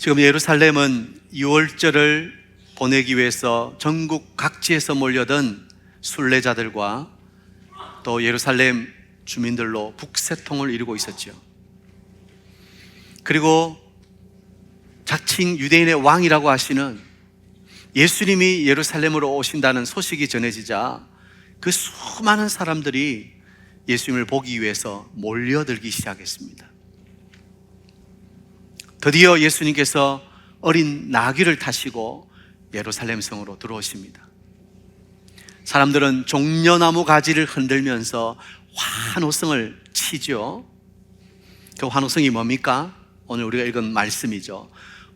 지금 예루살렘은 유월절을 보내기 위해서 전국 각지에서 몰려든 순례자들과 또 예루살렘 주민들로 북새통을 이루고 있었죠. 그리고 자칭 유대인의 왕이라고 하시는 예수님이 예루살렘으로 오신다는 소식이 전해지자 그 수많은 사람들이 예수님을 보기 위해서 몰려들기 시작했습니다. 드디어 예수님께서 어린 나귀를 타시고 예루살렘 성으로 들어오십니다. 사람들은 종려나무 가지를 흔들면서 환호성을 치죠. 그 환호성이 뭡니까? 오늘 우리가 읽은 말씀이죠.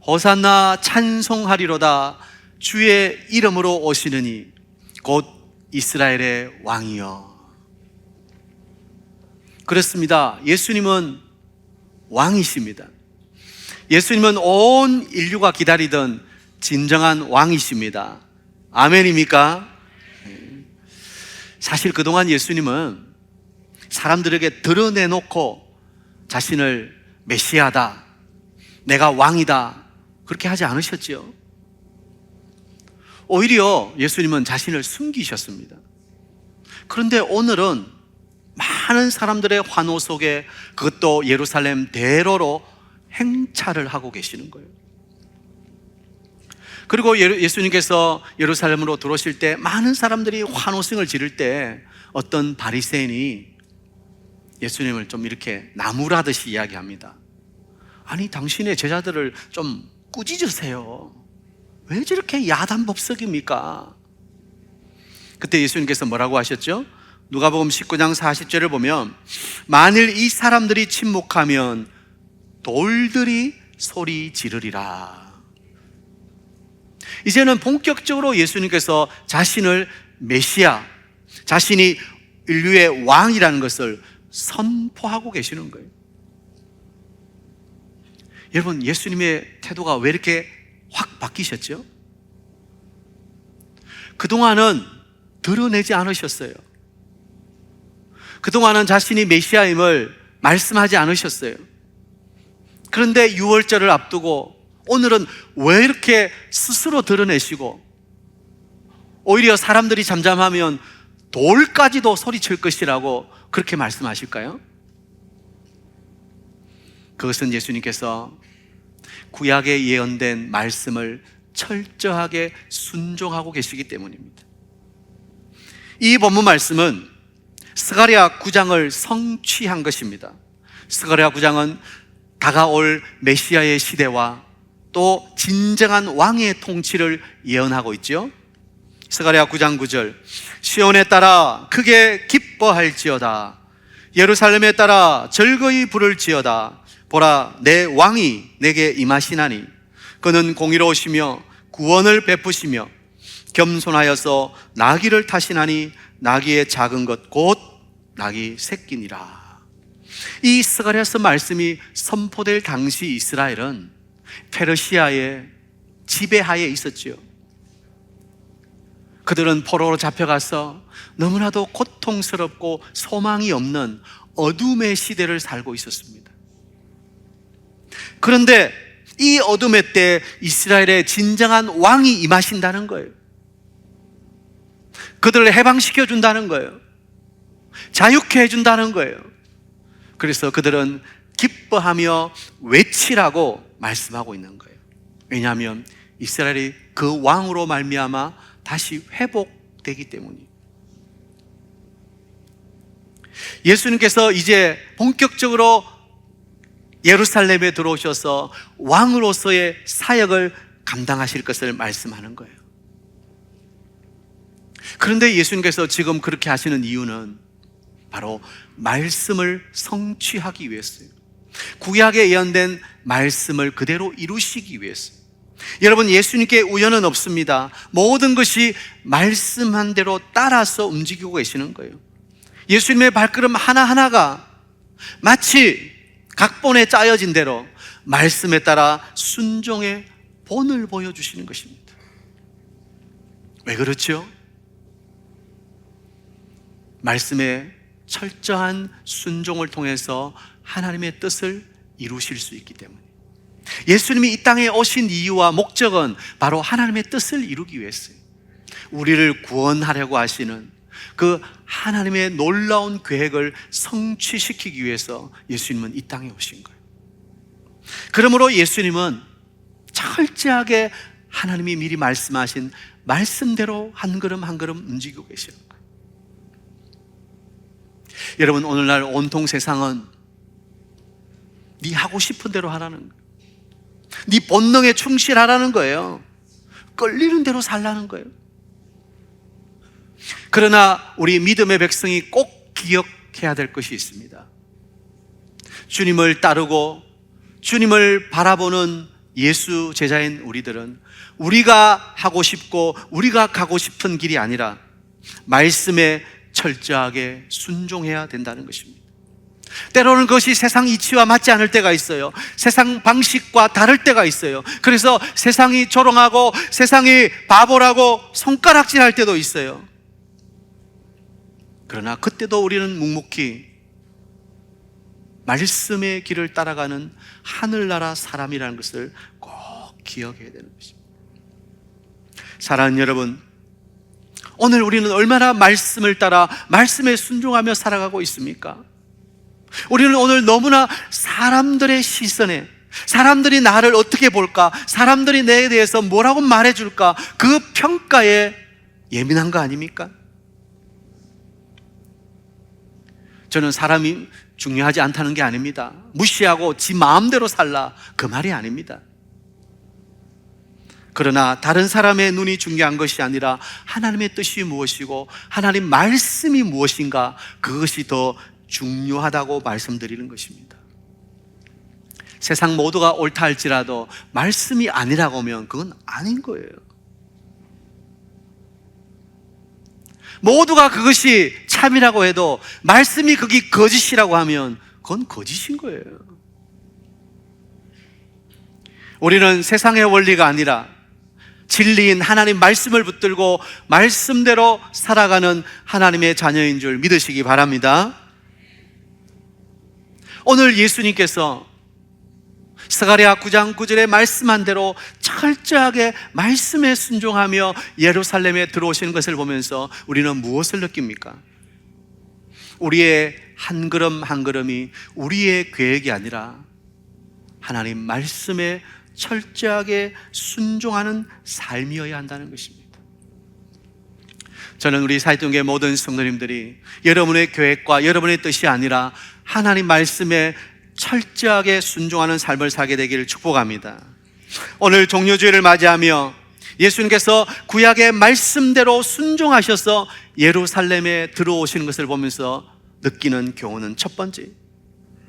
호산나 찬송하리로다 주의 이름으로 오시느니 곧 이스라엘의 왕이여. 그렇습니다. 예수님은 왕이십니다. 예수님은 온 인류가 기다리던 진정한 왕이십니다. 아멘입니까? 사실 그동안 예수님은 사람들에게 드러내놓고 자신을 메시아다, 내가 왕이다, 그렇게 하지 않으셨죠. 오히려 예수님은 자신을 숨기셨습니다. 그런데 오늘은 많은 사람들의 환호 속에, 그것도 예루살렘 대로로 행차를 하고 계시는 거예요. 그리고 예수님께서 예루살렘으로 들어오실 때 많은 사람들이 환호성을 지를 때 어떤 바리새인이 예수님을 좀 이렇게 나무라듯이 이야기합니다. 아니, 당신의 제자들을 좀 꾸짖으세요. 왜 저렇게 야단법석입니까? 그때 예수님께서 뭐라고 하셨죠? 누가복음 19장 40절을 보면 만일 이 사람들이 침묵하면 돌들이 소리 지르리라. 이제는 본격적으로 예수님께서 자신을 메시아, 자신이 인류의 왕이라는 것을 선포하고 계시는 거예요. 여러분, 예수님의 태도가 왜 이렇게 확 바뀌셨죠? 그동안은 드러내지 않으셨어요. 그동안은 자신이 메시아임을 말씀하지 않으셨어요. 그런데 유월절을 앞두고 오늘은 왜 이렇게 스스로 드러내시고 오히려 사람들이 잠잠하면 돌까지도 소리칠 것이라고 그렇게 말씀하실까요? 그것은 예수님께서 구약에 예언된 말씀을 철저하게 순종하고 계시기 때문입니다. 이 본문 말씀은 스가랴 9장을 성취한 것입니다. 스가랴 9장은 다가올 메시아의 시대와 또 진정한 왕의 통치를 예언하고 있죠. 스가랴 9장 9절 시온에 따라 크게 기뻐할지어다, 예루살렘에 따라 즐거이 부를지어다. 보라, 내 왕이 내게 임하시나니 그는 공의로우시며 구원을 베푸시며 겸손하여서 나귀를 타시나니 나귀의 작은 것 곧 나귀 새끼니라. 이 스가랴서 말씀이 선포될 당시 이스라엘은 페르시아의 지배하에 있었지요. 그들은 포로로 잡혀가서 너무나도 고통스럽고 소망이 없는 어둠의 시대를 살고 있었습니다. 그런데 이 어둠의 때 이스라엘의 진정한 왕이 임하신다는 거예요. 그들을 해방시켜 준다는 거예요. 자유케 해준다는 거예요. 그래서 그들은 기뻐하며 외치라고 말씀하고 있는 거예요. 왜냐하면 이스라엘이 그 왕으로 말미암아 다시 회복되기 때문이에요. 예수님께서 이제 본격적으로 예루살렘에 들어오셔서 왕으로서의 사역을 감당하실 것을 말씀하는 거예요. 그런데 예수님께서 지금 그렇게 하시는 이유는 바로 말씀을 성취하기 위해서요. 구약에 예언된 말씀을 그대로 이루시기 위해서요. 여러분, 예수님께 우연은 없습니다. 모든 것이 말씀한 대로 따라서 움직이고 계시는 거예요. 예수님의 발걸음 하나하나가 마치 각본에 짜여진 대로 말씀에 따라 순종의 본을 보여주시는 것입니다. 왜 그렇죠? 말씀의 철저한 순종을 통해서 하나님의 뜻을 이루실 수 있기 때문에. 예수님이 이 땅에 오신 이유와 목적은 바로 하나님의 뜻을 이루기 위해서요. 우리를 구원하려고 하시는 그 하나님의 놀라운 계획을 성취시키기 위해서 예수님은 이 땅에 오신 거예요. 그러므로 예수님은 철저하게 하나님이 미리 말씀하신 말씀대로 한 걸음 한 걸음 움직이고 계셔요. 여러분, 오늘날 온통 세상은 네 하고 싶은 대로 하라는 거예요. 네 본능에 충실하라는 거예요. 끌리는 대로 살라는 거예요. 그러나 우리 믿음의 백성이 꼭 기억해야 될 것이 있습니다. 주님을 따르고 주님을 바라보는 예수 제자인 우리들은 우리가 하고 싶고 우리가 가고 싶은 길이 아니라 말씀에 철저하게 순종해야 된다는 것입니다. 때로는 그것이 세상 이치와 맞지 않을 때가 있어요. 세상 방식과 다를 때가 있어요. 그래서 세상이 조롱하고 세상이 바보라고 손가락질할 때도 있어요. 그러나 그때도 우리는 묵묵히 말씀의 길을 따라가는 하늘나라 사람이라는 것을 꼭 기억해야 되는 것입니다. 사랑하는 여러분, 오늘 우리는 얼마나 말씀을 따라 말씀에 순종하며 살아가고 있습니까? 우리는 오늘 너무나 사람들의 시선에, 사람들이 나를 어떻게 볼까, 사람들이 내에 대해서 뭐라고 말해줄까, 그 평가에 예민한 거 아닙니까? 저는 사람이 중요하지 않다는 게 아닙니다. 무시하고 지 마음대로 살라, 그 말이 아닙니다. 그러나 다른 사람의 눈이 중요한 것이 아니라 하나님의 뜻이 무엇이고 하나님 말씀이 무엇인가, 그것이 더 중요하다고 말씀드리는 것입니다. 세상 모두가 옳다 할지라도 말씀이 아니라고 하면 그건 아닌 거예요. 모두가 그것이 참이라고 해도 말씀이 그게 거짓이라고 하면 그건 거짓인 거예요. 우리는 세상의 원리가 아니라 진리인 하나님 말씀을 붙들고 말씀대로 살아가는 하나님의 자녀인 줄 믿으시기 바랍니다. 오늘 예수님께서 스가랴 9장 9절에 말씀한 대로 철저하게 말씀에 순종하며 예루살렘에 들어오시는 것을 보면서 우리는 무엇을 느낍니까? 우리의 한 걸음 한 걸음이 우리의 계획이 아니라 하나님 말씀에 철저하게 순종하는 삶이어야 한다는 것입니다. 저는 우리 사이동교회 모든 성도님들이 여러분의 계획과 여러분의 뜻이 아니라 하나님 말씀에 철저하게 순종하는 삶을 살게 되기를 축복합니다. 오늘 종료주일을 맞이하며 예수님께서 구약의 말씀대로 순종하셔서 예루살렘에 들어오시는 것을 보면서 느끼는 교훈은 첫 번째,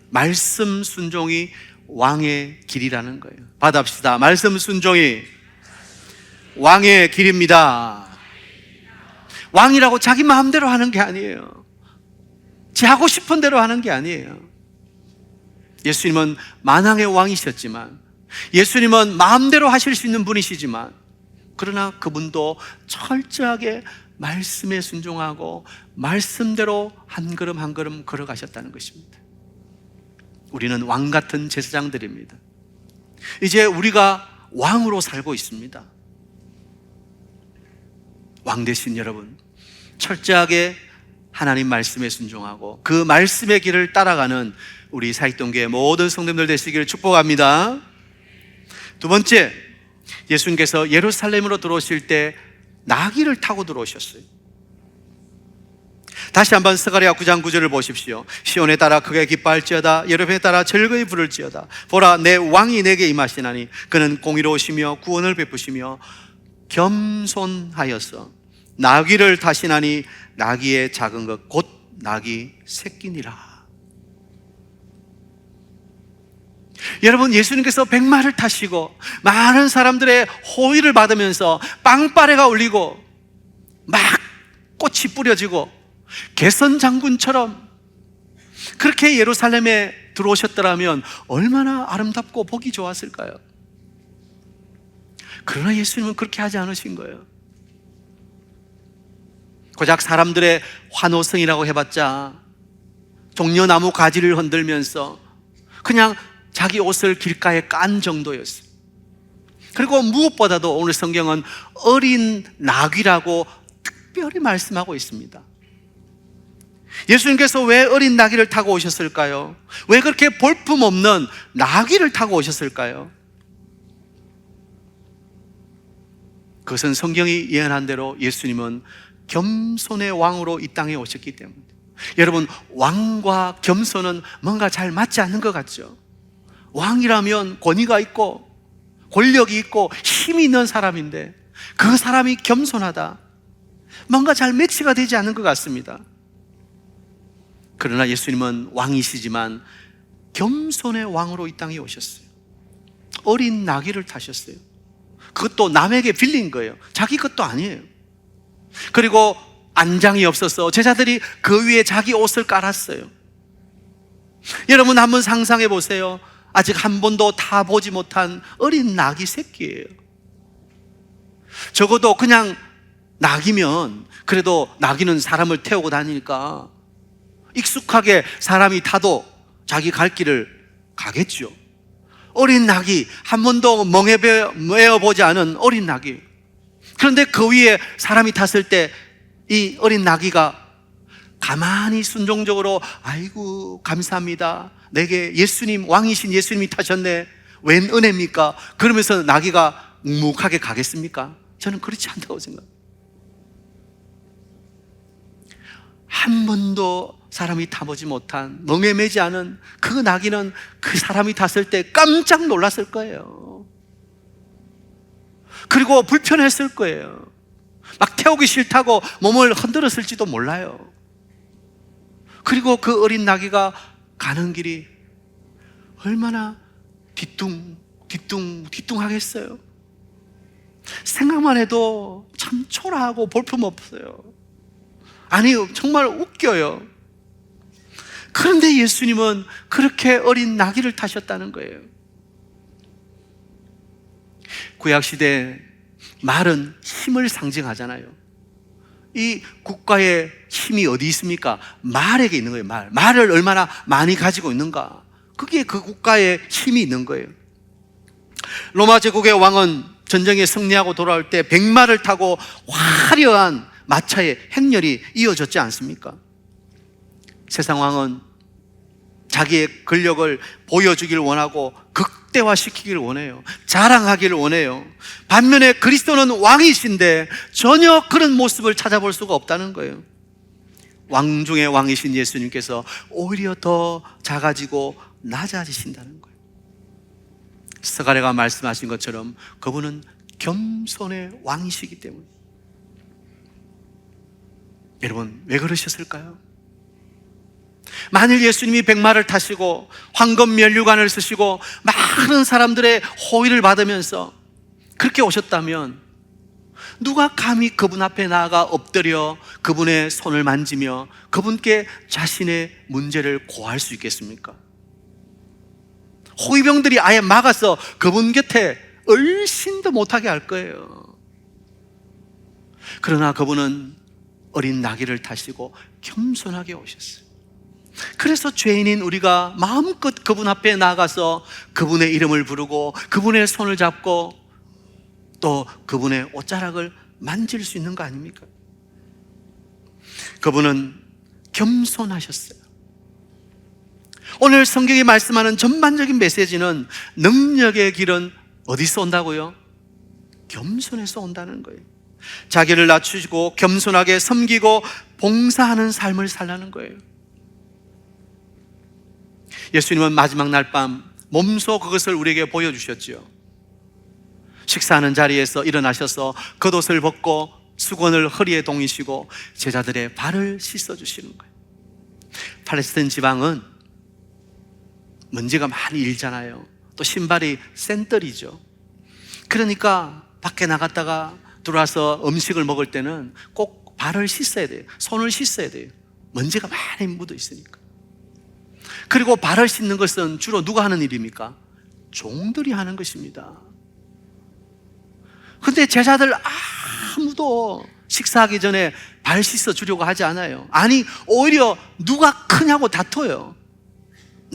말씀 순종이 왕의 길이라는 거예요. 받아봅시다. 말씀 순종이 왕의 길입니다. 왕이라고 자기 마음대로 하는 게 아니에요. 지 하고 싶은 대로 하는 게 아니에요. 예수님은 만왕의 왕이셨지만, 예수님은 마음대로 하실 수 있는 분이시지만, 그러나 그분도 철저하게 말씀에 순종하고 말씀대로 한 걸음 한 걸음 걸어가셨다는 것입니다. 우리는 왕 같은 제사장들입니다. 이제 우리가 왕으로 살고 있습니다. 왕 되신 여러분, 철저하게 하나님 말씀에 순종하고 그 말씀의 길을 따라가는 우리 사익동교회 모든 성도님들 되시기를 축복합니다. 두 번째, 예수님께서 예루살렘으로 들어오실 때 나귀를 타고 들어오셨어요. 다시 한번 스가랴 9장 9절을 보십시오. 시온에 따라 크게 기뻐할지어다, 예루살렘에 따라 즐거이 부를지어다. 보라, 내 왕이 내게 임하시나니 그는 공의로우시며 구원을 베푸시며 겸손하여서 나귀를 타시나니 나귀의 작은 것 곧 나귀 새끼니라. 여러분, 예수님께서 백마를 타시고 많은 사람들의 호의를 받으면서 빵빠레가 울리고 막 꽃이 뿌려지고 개선 장군처럼 그렇게 예루살렘에 들어오셨더라면 얼마나 아름답고 보기 좋았을까요? 그러나 예수님은 그렇게 하지 않으신 거예요. 고작 사람들의 환호성이라고 해봤자 종려나무 가지를 흔들면서 그냥 자기 옷을 길가에 깐 정도였어요. 그리고 무엇보다도 오늘 성경은 어린 나귀라고 특별히 말씀하고 있습니다. 예수님께서 왜 어린 나귀를 타고 오셨을까요? 왜 그렇게 볼품없는 나귀를 타고 오셨을까요? 그것은 성경이 예언한 대로 예수님은 겸손의 왕으로 이 땅에 오셨기 때문입니다. 여러분, 왕과 겸손은 뭔가 잘 맞지 않는 것 같죠? 왕이라면 권위가 있고 권력이 있고 힘이 있는 사람인데 그 사람이 겸손하다, 뭔가 잘 매치가 되지 않는 것 같습니다. 그러나 예수님은 왕이시지만 겸손의 왕으로 이 땅에 오셨어요. 어린 나귀를 타셨어요. 그것도 남에게 빌린 거예요. 자기 것도 아니에요. 그리고 안장이 없어서 제자들이 그 위에 자기 옷을 깔았어요. 여러분, 한번 상상해 보세요. 아직 한 번도 타보지 못한 어린 나귀 새끼예요. 적어도 그냥 나귀면 그래도 나귀는 사람을 태우고 다니니까 익숙하게 사람이 타도 자기 갈 길을 가겠죠. 어린 나귀, 한 번도 멍에 메어보지 않은 어린 나귀. 그런데 그 위에 사람이 탔을 때 이 어린 나귀가 가만히 순종적으로 아이고 감사합니다, 내게 예수님, 왕이신 예수님이 타셨네, 웬 은혜입니까? 그러면서 나귀가 묵묵하게 가겠습니까? 저는 그렇지 않다고 생각합니다. 한 번도 사람이 타보지 못한, 멍에 매지 않은 그 나귀는 그 사람이 탔을 때 깜짝 놀랐을 거예요. 그리고 불편했을 거예요. 막 태우기 싫다고 몸을 흔들었을지도 몰라요. 그리고 그 어린 나귀가 가는 길이 얼마나 뒤뚱하겠어요. 생각만 해도 참 초라하고 볼품없어요. 아니, 정말 웃겨요. 그런데 예수님은 그렇게 어린 나귀를 타셨다는 거예요. 구약시대 말은 힘을 상징하잖아요. 이 국가의 힘이 어디 있습니까? 말에게 있는 거예요. 말을 얼마나 많이 가지고 있는가, 그게 그 국가의 힘이 있는 거예요. 로마 제국의 왕은 전쟁에 승리하고 돌아올 때 백마를 타고 화려한 마차의 행렬이 이어졌지 않습니까? 세상 왕은 자기의 권력을 보여주기를 원하고 극대화시키기를 원해요. 자랑하기를 원해요. 반면에 그리스도는 왕이신데 전혀 그런 모습을 찾아볼 수가 없다는 거예요. 왕 중에 왕이신 예수님께서 오히려 더 작아지고 낮아지신다는 거예요. 스가랴가 말씀하신 것처럼 그분은 겸손의 왕이시기 때문에. 여러분, 왜 그러셨을까요? 만일 예수님이 백마를 타시고 황금 면류관을 쓰시고 많은 사람들의 호의를 받으면서 그렇게 오셨다면 누가 감히 그분 앞에 나아가 엎드려 그분의 손을 만지며 그분께 자신의 문제를 고할 수 있겠습니까? 호위병들이 아예 막아서 그분 곁에 얼씬도 못하게 할 거예요. 그러나 그분은 어린 나귀를 타시고 겸손하게 오셨어요. 그래서 죄인인 우리가 마음껏 그분 앞에 나가서 그분의 이름을 부르고 그분의 손을 잡고 또 그분의 옷자락을 만질 수 있는 거 아닙니까? 그분은 겸손하셨어요. 오늘 성경이 말씀하는 전반적인 메시지는 능력의 길은 어디서 온다고요? 겸손에서 온다는 거예요. 자기를 낮추시고 겸손하게 섬기고 봉사하는 삶을 살라는 거예요. 예수님은 마지막 날 밤 몸소 그것을 우리에게 보여주셨지요. 식사하는 자리에서 일어나셔서 겉옷을 벗고 수건을 허리에 동이시고 제자들의 발을 씻어주시는 거예요. 팔레스타인 지방은 먼지가 많이 일잖아요. 또 신발이 센떨이죠. 그러니까 밖에 나갔다가 들어와서 음식을 먹을 때는 꼭 발을 씻어야 돼요. 손을 씻어야 돼요. 먼지가 많이 묻어 있으니까. 그리고 발을 씻는 것은 주로 누가 하는 일입니까? 종들이 하는 것입니다. 근데 제자들 아무도 식사하기 전에 발 씻어 주려고 하지 않아요. 아니, 오히려 누가 크냐고 다퉈요.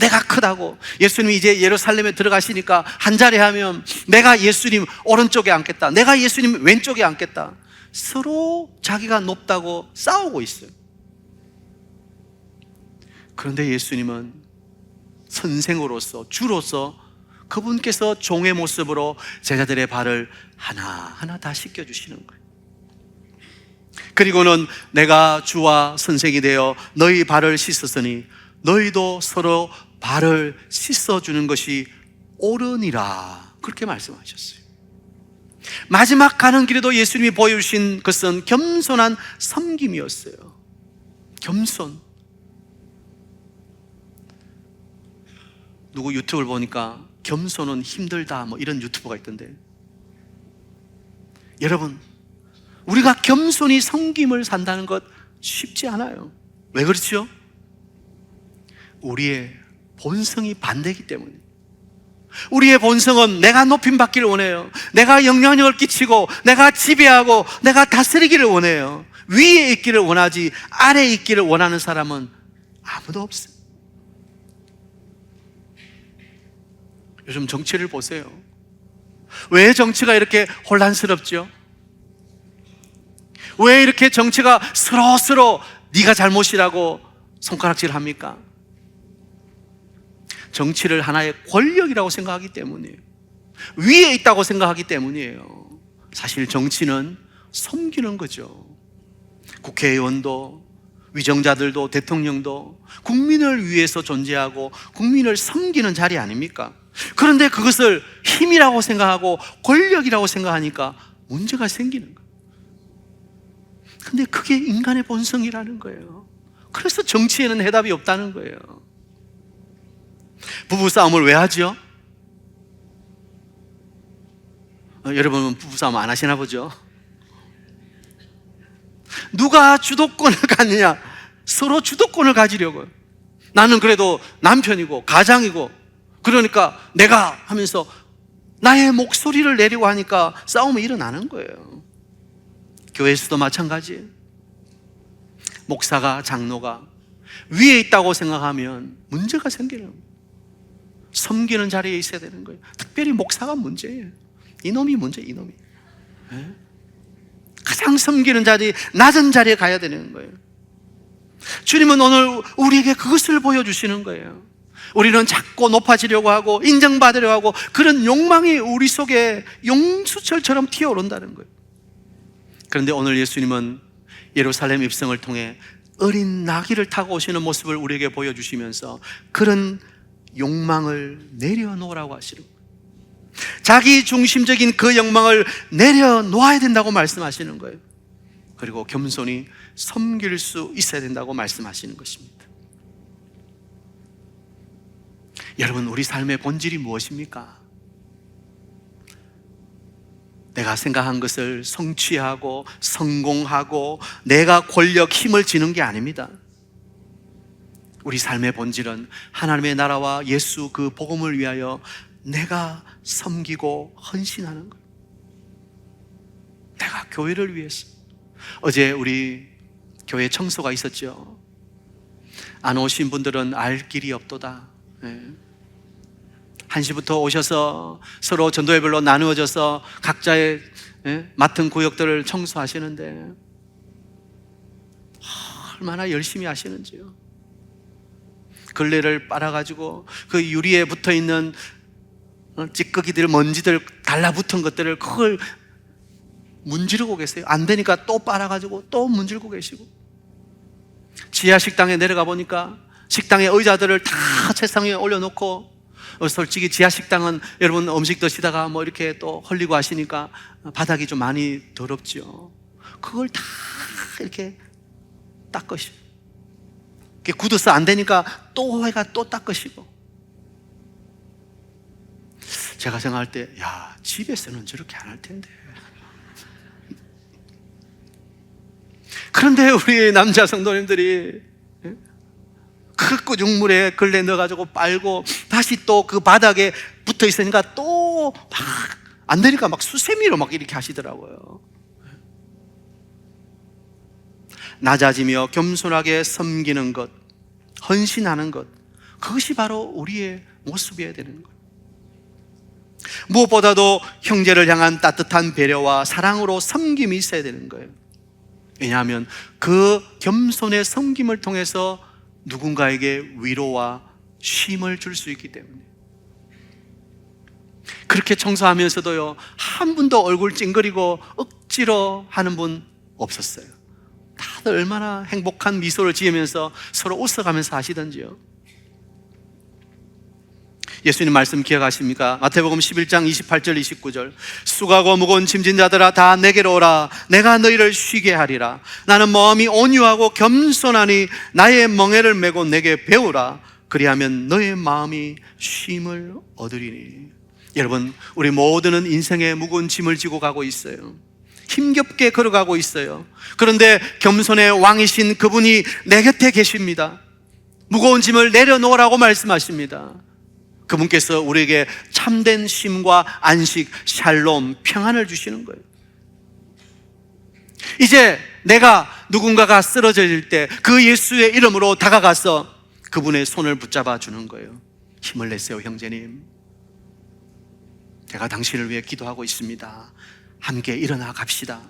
내가 크다고. 예수님이 이제 예루살렘에 들어가시니까 한 자리 하면 내가 예수님 오른쪽에 앉겠다, 내가 예수님 왼쪽에 앉겠다. 서로 자기가 높다고 싸우고 있어요. 그런데 예수님은 선생으로서, 주로서 그분께서 종의 모습으로 제자들의 발을 하나하나 다 씻겨주시는 거예요. 그리고는 내가 주와 선생이 되어 너희 발을 씻었으니 너희도 서로 발을 씻어주는 것이 옳으니라, 그렇게 말씀하셨어요. 마지막 가는 길에도 예수님이 보여주신 것은 겸손한 섬김이었어요. 겸손. 누구 유튜브를 보니까 겸손은 힘들다 뭐 이런 유튜버가 있던데, 여러분, 우리가 겸손히 섬김을 산다는 것 쉽지 않아요. 왜 그렇죠? 우리의 본성이 반대이기 때문에. 우리의 본성은 내가 높임받기를 원해요. 내가 영향력을 끼치고 내가 지배하고 내가 다스리기를 원해요. 위에 있기를 원하지 아래에 있기를 원하는 사람은 아무도 없어요. 요즘 정치를 보세요. 왜 정치가 이렇게 혼란스럽죠? 왜 이렇게 정치가 서로 네가 잘못이라고 손가락질 합니까? 정치를 하나의 권력이라고 생각하기 때문이에요. 위에 있다고 생각하기 때문이에요. 사실 정치는 섬기는 거죠. 국회의원도, 위정자들도, 대통령도 국민을 위해서 존재하고 국민을 섬기는 자리 아닙니까? 그런데 그것을 힘이라고 생각하고 권력이라고 생각하니까 문제가 생기는 거예요. 근데 그게 인간의 본성이라는 거예요. 그래서 정치에는 해답이 없다는 거예요. 부부싸움을 왜 하죠? 여러분은 부부싸움 안 하시나 보죠? 누가 주도권을 갖느냐? 서로 주도권을 가지려고요. 나는 그래도 남편이고 가장이고 그러니까 내가 하면서 나의 목소리를 내려고 하니까 싸움이 일어나는 거예요. 교회에서도 마찬가지예요. 목사가, 장로가 위에 있다고 생각하면 문제가 생기는 거예요. 섬기는 자리에 있어야 되는 거예요. 특별히 목사가 문제예요. 이놈이 문제, 이놈이. 가장 섬기는 자리, 낮은 자리에 가야 되는 거예요. 주님은 오늘 우리에게 그것을 보여주시는 거예요. 우리는 자꾸 높아지려고 하고 인정받으려고 하고 그런 욕망이 우리 속에 용수철처럼 튀어오른다는 거예요. 그런데 오늘 예수님은 예루살렘 입성을 통해 어린 나귀를 타고 오시는 모습을 우리에게 보여주시면서 그런 욕망을 내려놓으라고 하시는 거예요. 자기 중심적인 그 욕망을 내려놓아야 된다고 말씀하시는 거예요. 그리고 겸손히 섬길 수 있어야 된다고 말씀하시는 것입니다. 여러분, 우리 삶의 본질이 무엇입니까? 내가 생각한 것을 성취하고 성공하고 내가 권력, 힘을 지는 게 아닙니다. 우리 삶의 본질은 하나님의 나라와 예수 그 복음을 위하여 내가 섬기고 헌신하는 거예요. 내가 교회를 위해서. 어제 우리 교회 청소가 있었죠. 안 오신 분들은 알 길이 없도다. 1시부터 오셔서 서로 전도회별로 나누어져서 각자의 맡은 구역들을 청소하시는데 얼마나 열심히 하시는지요. 걸레를 빨아가지고 그 유리에 붙어있는 찌꺼기들, 먼지들 달라붙은 것들을 그걸 문지르고 계세요. 안 되니까 또 빨아가지고 또 문지르고 계시고, 지하 식당에 내려가 보니까 식당의 의자들을 다 책상 위에 올려놓고, 솔직히 지하 식당은 여러분 음식 드시다가 뭐 이렇게 또 흘리고 하시니까 바닥이 좀 많이 더럽죠. 그걸 다 이렇게 닦으시고, 굳어서 안 되니까 또 해가 또 닦으시고. 제가 생각할 때, 야, 집에서는 저렇게 안 할 텐데. 그런데 우리 남자 성도님들이 그 꾸중물에 걸레 넣어가지고 빨고 다시 또 그 바닥에 붙어 있으니까 또 막 안 되니까 막 수세미로 막 이렇게 하시더라고요. 낮아지며 겸손하게 섬기는 것, 헌신하는 것, 그것이 바로 우리의 모습이어야 되는 거예요. 무엇보다도 형제를 향한 따뜻한 배려와 사랑으로 섬김이 있어야 되는 거예요. 왜냐하면 그 겸손의 섬김을 통해서 누군가에게 위로와 쉼을 줄 수 있기 때문에. 그렇게 청소하면서도요, 한 분도 얼굴 찡그리고 억지로 하는 분 없었어요. 다들 얼마나 행복한 미소를 지으면서 서로 웃어가면서 하시던지요. 예수님 말씀 기억하십니까? 마태복음 11장 28절 29절 수고하고 무거운 짐진 자들아 다 내게로 오라. 내가 너희를 쉬게 하리라. 나는 마음이 온유하고 겸손하니 나의 멍에를 메고 내게 배우라. 그리하면 너의 마음이 쉼을 얻으리니. 여러분, 우리 모두는 인생의 무거운 짐을 지고 가고 있어요. 힘겹게 걸어가고 있어요. 그런데 겸손의 왕이신 그분이 내 곁에 계십니다. 무거운 짐을 내려놓으라고 말씀하십니다. 그분께서 우리에게 참된 쉼과 안식, 샬롬, 평안을 주시는 거예요. 이제 내가 누군가가 쓰러질 때 그 예수의 이름으로 다가가서 그분의 손을 붙잡아 주는 거예요. 힘을 내세요, 형제님. 제가 당신을 위해 기도하고 있습니다. 함께 일어나 갑시다.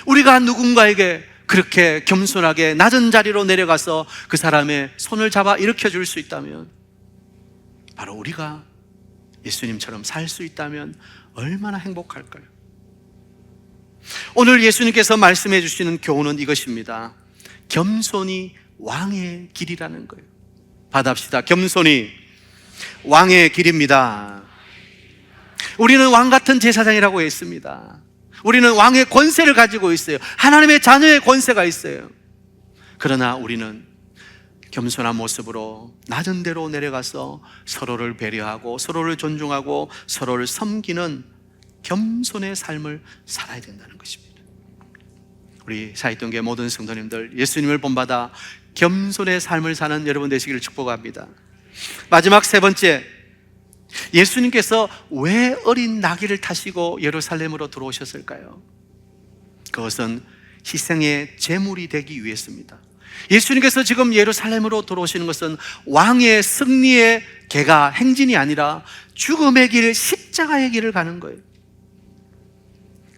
우리가 누군가에게 그렇게 겸손하게 낮은 자리로 내려가서 그 사람의 손을 잡아 일으켜 줄 수 있다면, 바로 우리가 예수님처럼 살 수 있다면 얼마나 행복할까요? 오늘 예수님께서 말씀해 주시는 교훈은 이것입니다. 겸손이 왕의 길이라는 거예요. 받아봅시다. 겸손이 왕의 길입니다. 우리는 왕 같은 제사장이라고 했습니다. 우리는 왕의 권세를 가지고 있어요. 하나님의 자녀의 권세가 있어요. 그러나 우리는 겸손한 모습으로 낮은 데로 내려가서 서로를 배려하고 서로를 존중하고 서로를 섬기는 겸손의 삶을 살아야 된다는 것입니다. 우리 사이동교회 모든 성도님들, 예수님을 본받아 겸손의 삶을 사는 여러분 되시기를 축복합니다. 마지막 세 번째, 예수님께서 왜 어린 나귀를 타시고 예루살렘으로 들어오셨을까요? 그것은 희생의 제물이 되기 위해서입니다. 예수님께서 지금 예루살렘으로 들어오시는 것은 왕의 승리의 계가 행진이 아니라 죽음의 길, 십자가의 길을 가는 거예요.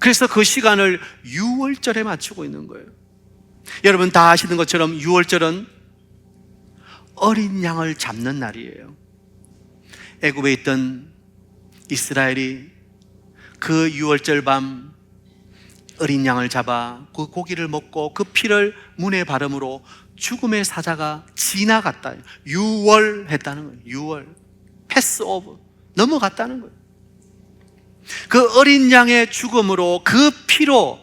그래서 그 시간을 유월절에 맞추고 있는 거예요. 여러분 다 아시는 것처럼 유월절은 어린 양을 잡는 날이에요. 애굽에 있던 이스라엘이 그 유월절 밤 어린 양을 잡아 그 고기를 먹고 그 피를 문에 바름으로 죽음의 사자가 지나갔다. 유월했다는 거예요. 유월, 패스 오브, 넘어갔다는 거예요. 그 어린 양의 죽음으로, 그 피로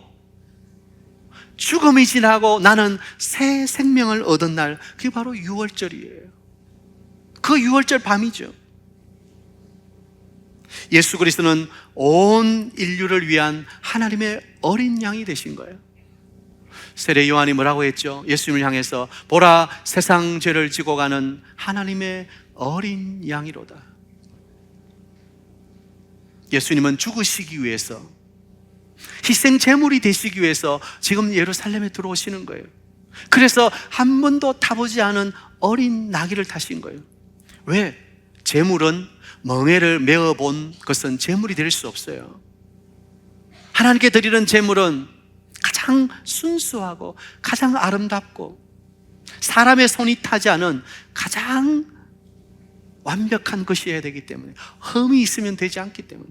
죽음이 지나고 나는 새 생명을 얻은 날, 그게 바로 유월절이에요. 그 유월절 밤이죠. 예수 그리스도는 온 인류를 위한 하나님의 어린 양이 되신 거예요. 세례 요한이 뭐라고 했죠? 예수님을 향해서 보라, 세상 죄를 지고 가는 하나님의 어린 양이로다. 예수님은 죽으시기 위해서, 희생 제물이 되시기 위해서 지금 예루살렘에 들어오시는 거예요. 그래서 한 번도 타보지 않은 어린 나귀를 타신 거예요. 왜? 제물은 멍에를 메어 본 것은 제물이 될 수 없어요. 하나님께 드리는 제물은 가장 순수하고 가장 아름답고 사람의 손이 타지 않은 가장 완벽한 것이어야 되기 때문에, 흠이 있으면 되지 않기 때문에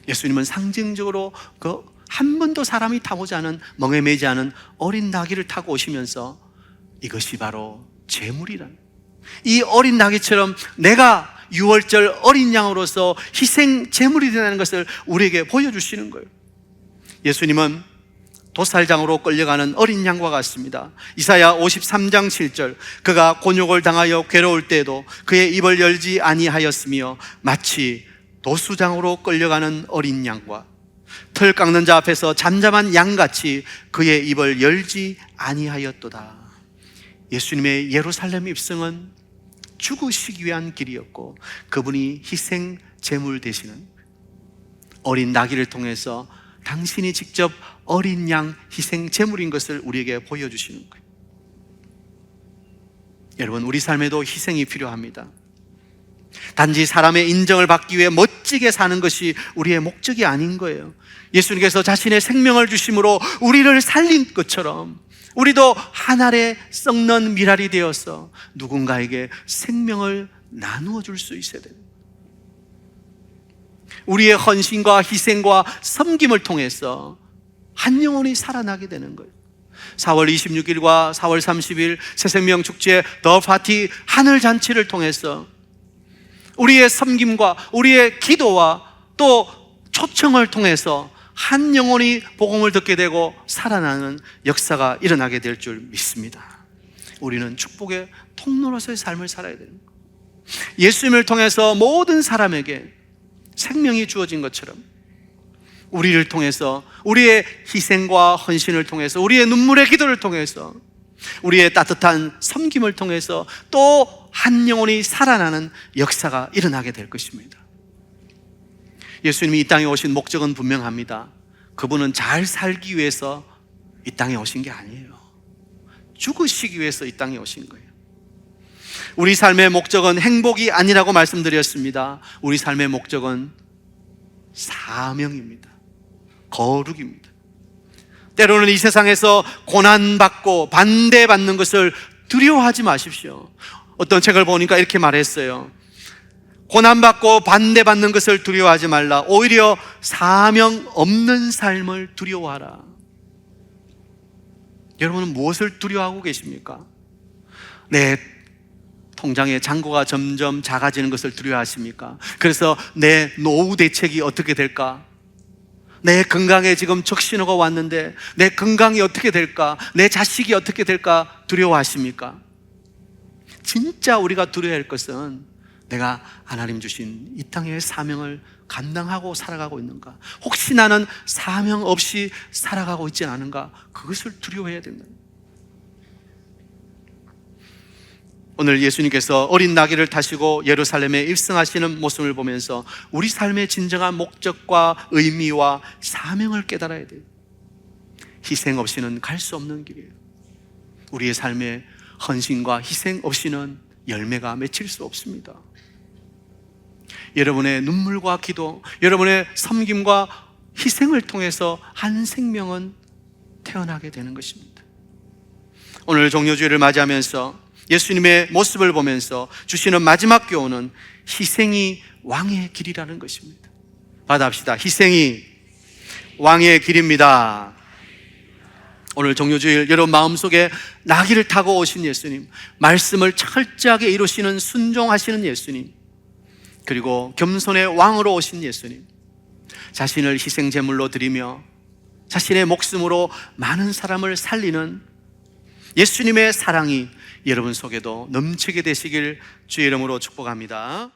예수님은 상징적으로 그 한 번도 사람이 타보지 않은, 멍에 매지 않은 어린 나귀를 타고 오시면서 이것이 바로 제물이라는, 이 어린 나귀처럼 내가 유월절 어린 양으로서 희생 제물이 된다는 것을 우리에게 보여주시는 거예요. 예수님은 도살장으로 끌려가는 어린 양과 같습니다. 이사야 53장 7절 그가 곤욕을 당하여 괴로울 때에도 그의 입을 열지 아니하였으며 마치 도수장으로 끌려가는 어린 양과 털 깎는 자 앞에서 잠잠한 양같이 그의 입을 열지 아니하였도다. 예수님의 예루살렘 입성은 죽으시기 위한 길이었고, 그분이 희생 제물 되시는 어린 나귀를 통해서 당신이 직접 어린 양 희생 제물인 것을 우리에게 보여주시는 거예요. 여러분, 우리 삶에도 희생이 필요합니다. 단지 사람의 인정을 받기 위해 멋지게 사는 것이 우리의 목적이 아닌 거예요. 예수님께서 자신의 생명을 주심으로 우리를 살린 것처럼 우리도 한 알에 썩는 밀알이 되어서 누군가에게 생명을 나누어 줄 수 있어야 됩니다. 우리의 헌신과 희생과 섬김을 통해서 한 영혼이 살아나게 되는 거예요. 4월 26일과 4월 30일 새생명 축제 더 파티 하늘 잔치를 통해서 우리의 섬김과 우리의 기도와 또 초청을 통해서 한 영혼이 복음을 듣게 되고 살아나는 역사가 일어나게 될 줄 믿습니다. 우리는 축복의 통로로서의 삶을 살아야 됩니다. 예수님을 통해서 모든 사람에게 생명이 주어진 것처럼 우리를 통해서, 우리의 희생과 헌신을 통해서, 우리의 눈물의 기도를 통해서, 우리의 따뜻한 섬김을 통해서 또 한 영혼이 살아나는 역사가 일어나게 될 것입니다. 예수님이 이 땅에 오신 목적은 분명합니다. 그분은 잘 살기 위해서 이 땅에 오신 게 아니에요. 죽으시기 위해서 이 땅에 오신 거예요. 우리 삶의 목적은 행복이 아니라고 말씀드렸습니다. 우리 삶의 목적은 사명입니다. 거룩입니다. 때로는 이 세상에서 고난받고 반대받는 것을 두려워하지 마십시오. 어떤 책을 보니까 이렇게 말했어요. 고난받고 반대받는 것을 두려워하지 말라. 오히려 사명 없는 삶을 두려워하라. 여러분은 무엇을 두려워하고 계십니까? 내 통장의 잔고가 점점 작아지는 것을 두려워하십니까? 그래서 내 노후 대책이 어떻게 될까? 내 건강에 지금 적신호가 왔는데 내 건강이 어떻게 될까? 내 자식이 어떻게 될까? 두려워하십니까? 진짜 우리가 두려워할 것은 내가 하나님 주신 이 땅의 사명을 감당하고 살아가고 있는가? 혹시 나는 사명 없이 살아가고 있지 않은가? 그것을 두려워해야 된다. 오늘 예수님께서 어린 나귀를 타시고 예루살렘에 입성하시는 모습을 보면서 우리 삶의 진정한 목적과 의미와 사명을 깨달아야 돼요. 희생 없이는 갈 수 없는 길이에요. 우리의 삶의 헌신과 희생 없이는 열매가 맺힐 수 없습니다. 여러분의 눈물과 기도, 여러분의 섬김과 희생을 통해서 한 생명은 태어나게 되는 것입니다. 오늘 종료주일을 맞이하면서 예수님의 모습을 보면서 주시는 마지막 교훈은 희생이 왕의 길이라는 것입니다. 받아합시다. 희생이 왕의 길입니다. 오늘 종료주일 여러분 마음속에 나귀를 타고 오신 예수님, 말씀을 철저하게 이루시는 순종하시는 예수님, 그리고 겸손의 왕으로 오신 예수님, 자신을 희생제물로 드리며 자신의 목숨으로 많은 사람을 살리는 예수님의 사랑이 여러분 속에도 넘치게 되시길 주의 이름으로 축복합니다.